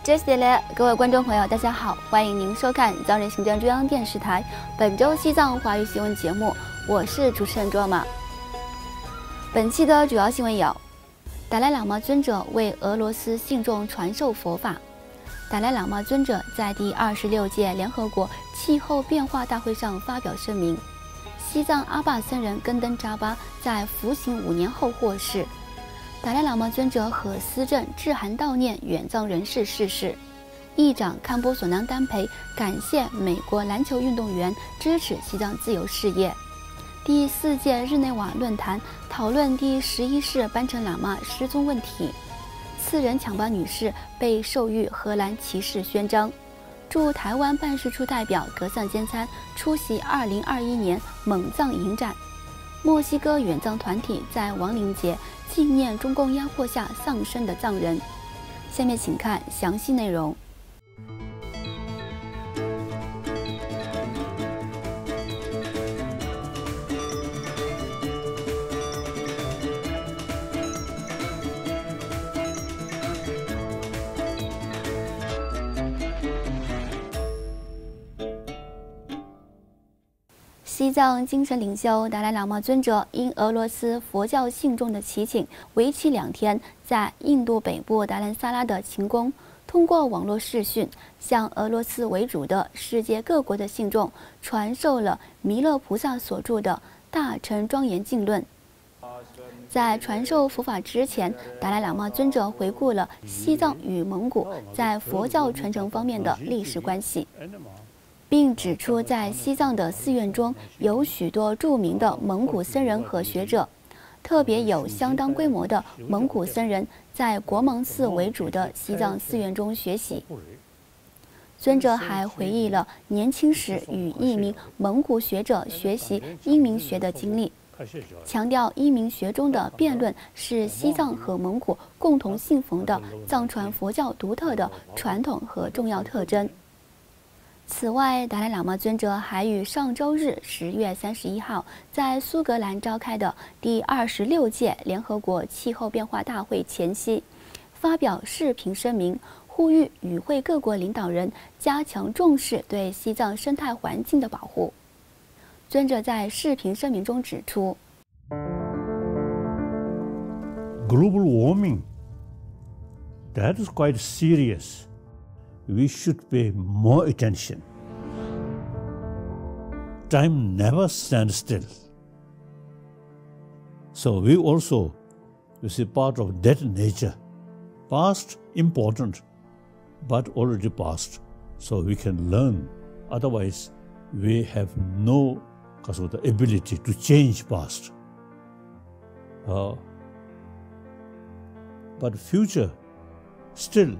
接下来，各位观众朋友，大家好，欢迎您收看藏人行政中央电视台本周西藏华语新闻节目，我是主持人卓玛。本期的主要新闻有：达赖喇嘛尊者为俄罗斯信众传授佛法。达赖喇嘛尊者在第26届联合国气候变化大会上发表声明。西藏阿坝僧人根登扎巴在服刑5年后获释。达赖喇嘛尊者和思政致函悼念远藏人士逝世。议长堪波索南丹培感谢美国篮球运动员支持西藏自由事业。第4届日内瓦论坛讨论第11世班禅喇嘛失踪问题。次仁强巴女士被授予荷兰骑士勋章。驻台湾办事处代表格桑坚参出席2021年蒙藏影展。墨西哥远藏团体在亡灵节纪念中共压迫下丧生的藏人。下面请看详细内容。西藏精神领袖达赖喇嘛尊者因俄罗斯佛教信众的祈请，为期2天，在印度北部达兰萨拉的勤宫，通过网络视讯，向俄罗斯为主的世界各国的信众传授了弥勒菩萨所著的《大乘庄严经论》。在传授佛法之前，达赖喇嘛尊者回顾了西藏与蒙古在佛教传承方面的历史关系。并指出，在西藏的寺院中有许多著名的蒙古僧人和学者，特别有相当规模的蒙古僧人在国蒙寺为主的西藏寺院中学习。尊者还回忆了年轻时与一名蒙古学者学习英明学的经历，强调英明学中的辩论是西藏和蒙古共同信奉的藏传佛教独特的传统和重要特征。此外，达赖喇嘛尊者还于上周日10月31号在苏格兰召开的第26届联合国气候变化大会前夕，发表视频声明，呼吁与会各国领导人加强重视对西藏生态环境的保护。尊者在视频声明中指出 ，Global warming, that is quite serious.We should pay more attention. Time never stands still. So we also, you see, part of that nature. Past, important, but already past. So we can learn. Otherwise, we have no the ability to change past. But future, still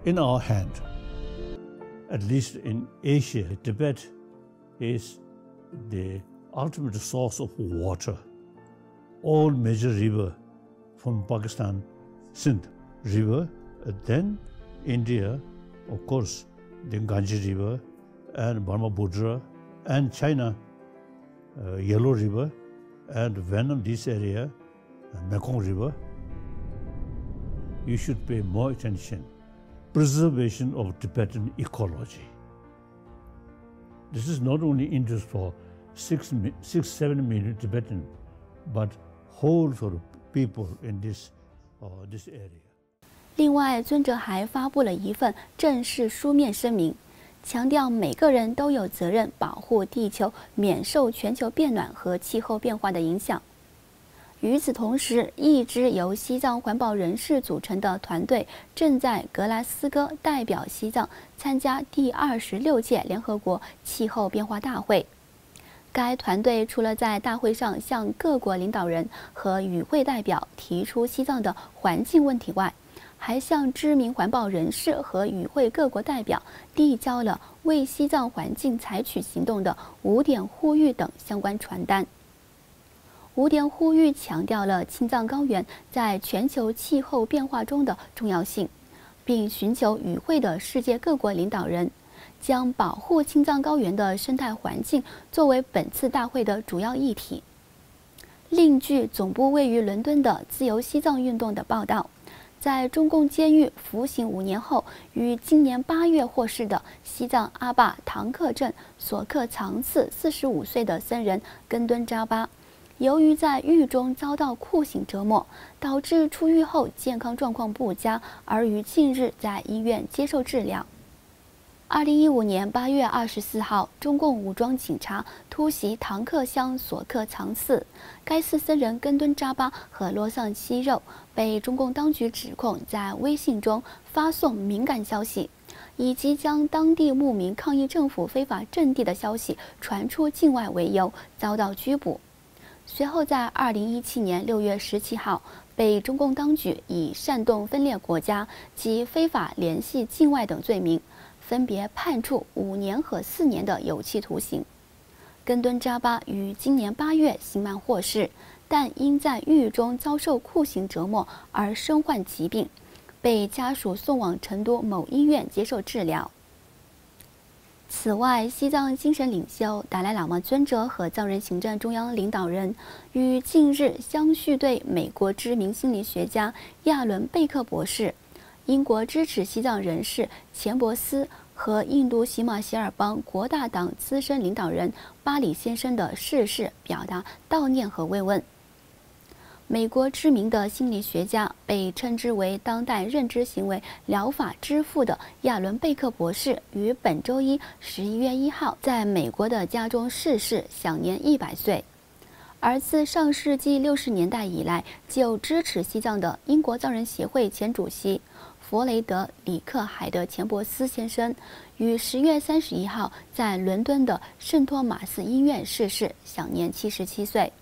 in our hand.At least in Asia, Tibet is the ultimate source of water. All major rivers from Pakistan, Sindh River, then India, of course, the Ganges River, and Brahmaputra, and China, Yellow River, and Vietnam, this area, Mekong River. You should pay more attention.Preservation of Tibetan ecology. This is not only interest for 6-7 million Tibetan, but whole sort of people in this area. 另外，尊者还发布了一份正式书面声明，强调每个人都有责任保护地球免受全球变暖和气候变化的影响。与此同时，一支由西藏环保人士组成的团队正在格拉斯哥代表西藏参加第26届联合国气候变化大会。该团队除了在大会上向各国领导人和与会代表提出西藏的环境问题外，还向知名环保人士和与会各国代表递交了为西藏环境采取行动的5点呼吁等相关传单。5点呼吁强调了青藏高原在全球气候变化中的重要性，并寻求与会的世界各国领导人将保护青藏高原的生态环境作为本次大会的主要议题。另据总部位于伦敦的自由西藏运动的报道，在中共监狱服刑5年后，于今年8月获释的西藏阿坝唐克镇索克藏寺45岁的僧人根敦扎巴，由于在狱中遭到酷刑折磨，导致出狱后健康状况不佳，而于近日在医院接受治疗。2015年8月24号，中共武装警察突袭唐克乡索克藏寺，该寺僧人根敦扎巴和罗桑七肉被中共当局指控在微信中发送敏感消息，以及将当地牧民抗议政府非法征地的消息传出境外为由，遭到拘捕。随后在2017年6月17号，被中共当局以煽动分裂国家及非法联系境外等罪名，分别判处5年和4年的有期徒刑。根敦扎巴于今年8月刑满获释，但因在狱中遭受酷刑折磨而身患疾病，被家属送往成都某医院接受治疗。此外，西藏精神领袖达赖喇嘛尊者和藏人行政中央领导人于近日相续对美国知名心理学家亚伦·贝克博士、英国支持西藏人士钱伯斯和印度喜马偕尔邦国大党资深领导人巴里先生的逝世表达悼念和慰问。美国知名的心理学家，被称之为当代认知行为疗法之父的亚伦·贝克博士，于本周一11月1号在美国的家中逝世，享年100岁。而自上世纪60年代以来就支持西藏的英国藏人协会前主席弗雷德里克·海德钱伯斯先生，于10月31号在伦敦的圣托马斯医院逝世，享年77岁。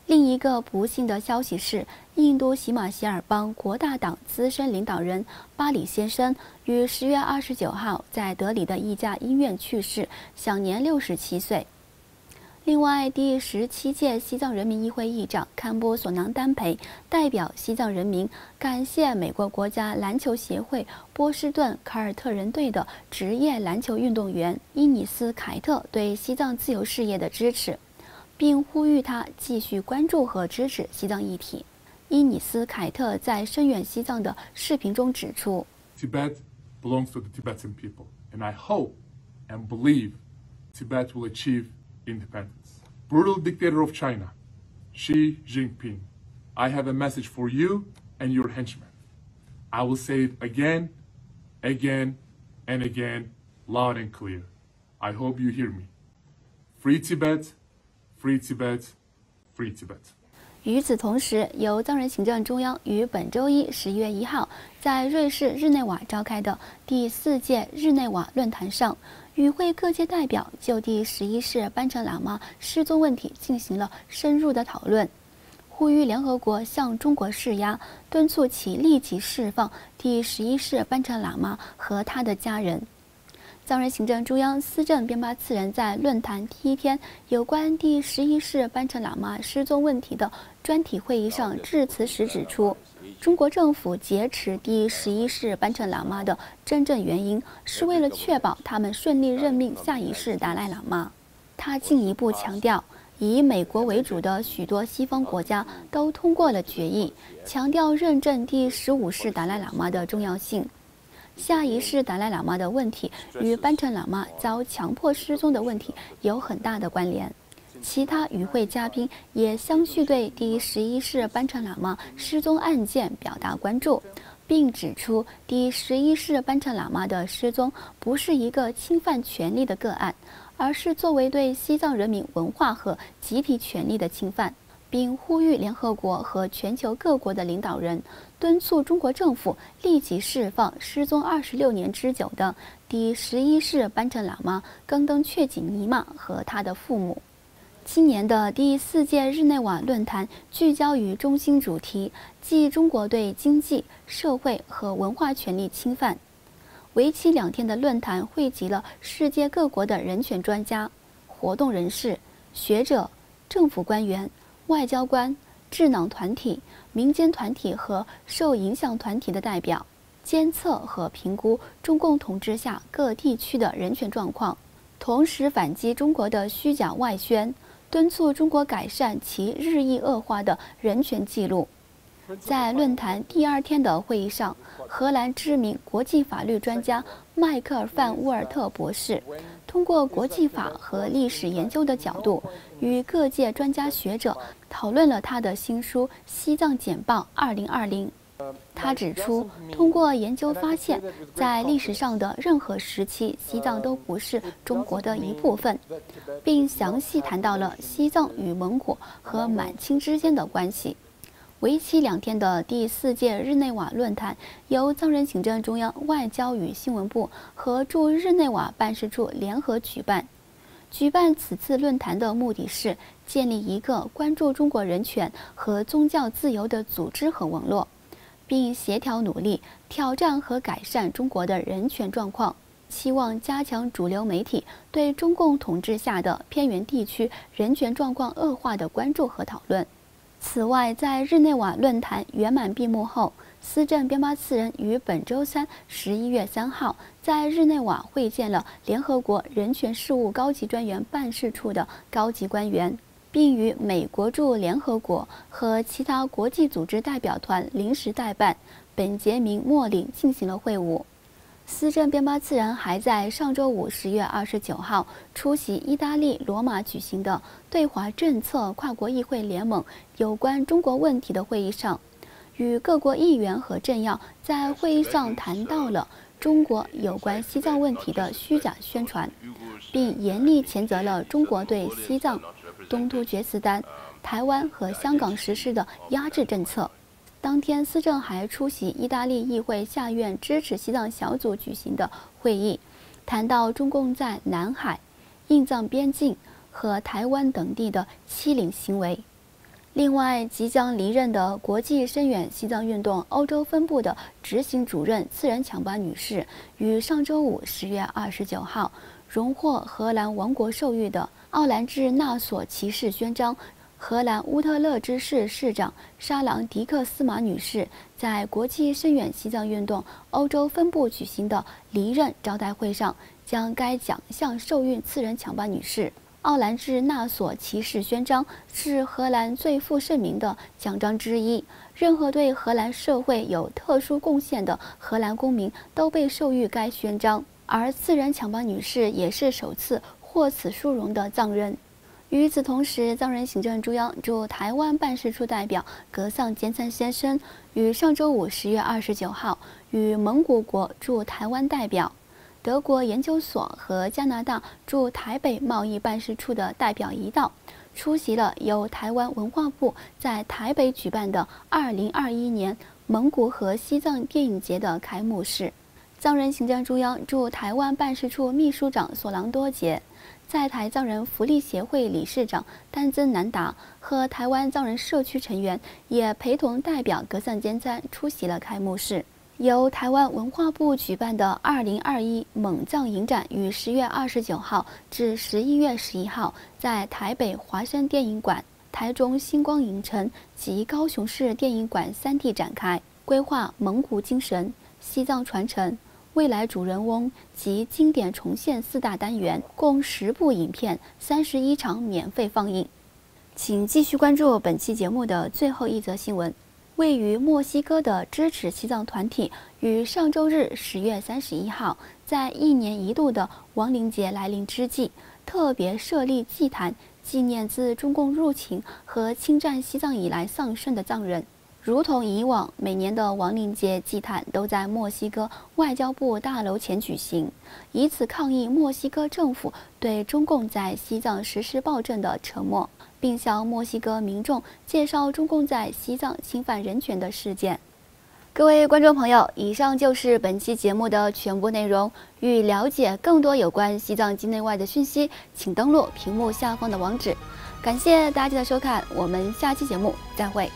另一个不幸的消息是，印度喜马偕尔邦国大党资深领导人巴里先生于10月29号在德里的一家医院去世，享年67岁。另外，第17届西藏人民议会议长堪波索囊丹培代表西藏人民感谢美国国家篮球协会波士顿凯尔特人队的职业篮球运动员伊尼斯·凯特对西藏自由事业的支持，并呼吁他继续关注和支持西藏议题。伊尼斯·凯特在声援西藏的视频中指出 ，Tibet belongs to the Tibetan people, and I hope and believe Tibet will achieve independence. Brutal dictator of China, Xi Jinping, I have a message for you and your henchmen. I will say it again, again, and again, loud and clear. I hope you hear me. Free Tibet, free Tibet, free Tibet. 与此同时，由藏人行政中央于本周一11月1号在瑞士日内瓦召开的第4届日内瓦论坛上，与会各界代表就第11世班禅喇嘛失踪问题进行了深入的讨论，呼吁联合国向中国施压，敦促其立即释放第11世班禅喇嘛和他的家人。藏人行政中央司政边巴次仁在论坛第一天有关第11世班禅喇嘛失踪问题的专题会议上致辞时指出，中国政府劫持第11世班禅喇嘛的真正原因是为了确保他们顺利任命下一世达赖喇嘛。他进一步强调，以美国为主的许多西方国家都通过了决议，强调认证第15世达赖喇嘛的重要性。下一世达赖喇嘛的问题与班禅喇嘛遭强迫失踪的问题有很大的关联。其他与会嘉宾也相续对第11世班禅喇嘛失踪案件表达关注，并指出第11世班禅喇嘛的失踪不是一个侵犯权利的个案，而是作为对西藏人民文化和集体权利的侵犯，并呼吁联合国和全球各国的领导人敦促中国政府立即释放失踪26年之久的第11世班禅喇嘛冈登确锦尼玛和他的父母。今年的第4届日内瓦论坛聚焦于中心主题，即中国对经济、社会和文化权利侵犯。为期2天的论坛汇集了世界各国的人权专家、活动人士、学者、政府官员、外交官、智囊团体、民间团体和受影响团体的代表，监测和评估中共统治下各地区的人权状况，同时反击中国的虚假外宣，敦促中国改善其日益恶化的人权记录。在论坛第2天的会议上，荷兰知名国际法律专家迈克尔·范乌尔特博士通过国际法和历史研究的角度，与各界专家学者讨论了他的新书《西藏简报2020》。他指出，通过研究发现，在历史上的任何时期，西藏都不是中国的一部分，并详细谈到了西藏与蒙古和满清之间的关系。为期2天的第4届日内瓦论坛由藏人行政中央外交与新闻部和驻日内瓦办事处联合举办。举办此次论坛的目的是建立一个关注中国人权和宗教自由的组织和网络，并协调努力挑战和改善中国的人权状况，期望加强主流媒体对中共统治下的偏远地区人权状况恶化的关注和讨论。此外，在日内瓦论坛圆满闭幕后，司政边巴次仁于本周三11月3号在日内瓦会见了联合国人权事务高级专员办事处的高级官员，并与美国驻联合国和其他国际组织代表团临时代办本杰明·莫林进行了会晤。司政边巴次仁还在上周五10月29号出席意大利罗马举行的对华政策跨国议会联盟有关中国问题的会议上，与各国议员和政要在会议上谈到了中国有关西藏问题的虚假宣传，并严厉谴责了中国对西藏、东突厥斯丹、台湾和香港实施的压制政策。当天，司政还出席意大利议会下院支持西藏小组举行的会议，谈到中共在南海、印藏边境和台湾等地的欺凌行为。另外，即将离任的国际声援西藏运动欧洲分部的执行主任次仁强巴女士，于上周五10月29号荣获荷兰王国授予的奥兰治纳索骑士勋章。荷兰乌特勒支市市长沙朗迪克斯马女士在国际声援西藏运动欧洲分部举行的离任招待会上，将该奖项授予次仁强巴女士。奥兰治纳索骑士勋章是荷兰最负盛名的奖章之一，任何对荷兰社会有特殊贡献的荷兰公民都被授予该勋章，而次仁强巴女士也是首次获此殊荣的藏人。与此同时，藏人行政中央驻台湾办事处代表格桑坚参先生于上周五10月29号与蒙古国驻台湾代表、德国研究所和加拿大驻台北贸易办事处的代表一道，出席了由台湾文化部在台北举办的2021年蒙古和西藏电影节的开幕式。藏人行政中央驻台湾办事处秘书长索朗多杰、在台藏人福利协会理事长丹增南达和台湾藏人社区成员也陪同代表格桑坚参出席了开幕式。由台湾文化部举办的2021蒙藏影展于10月29号至11月11号在台北华山电影馆、台中星光影城及高雄市电影馆3地展开，规划蒙古精神、西藏传承、未来主人翁及经典重现4大单元，共10部影片，31场免费放映。请继续关注本期节目的最后一则新闻。位于墨西哥的支持西藏团体于上周日10月31号，在1年1度的亡灵节来临之际，特别设立祭坛，纪念自中共入侵和侵占西藏以来丧生的藏人。如同以往，每年的亡灵节祭坛都在墨西哥外交部大楼前举行，以此抗议墨西哥政府对中共在西藏实施暴政的沉默，并向墨西哥民众介绍中共在西藏侵犯人权的事件。各位观众朋友，以上就是本期节目的全部内容。欲了解更多有关西藏境内外的讯息，请登录屏幕下方的网址。感谢大家的收看，我们下期节目再会。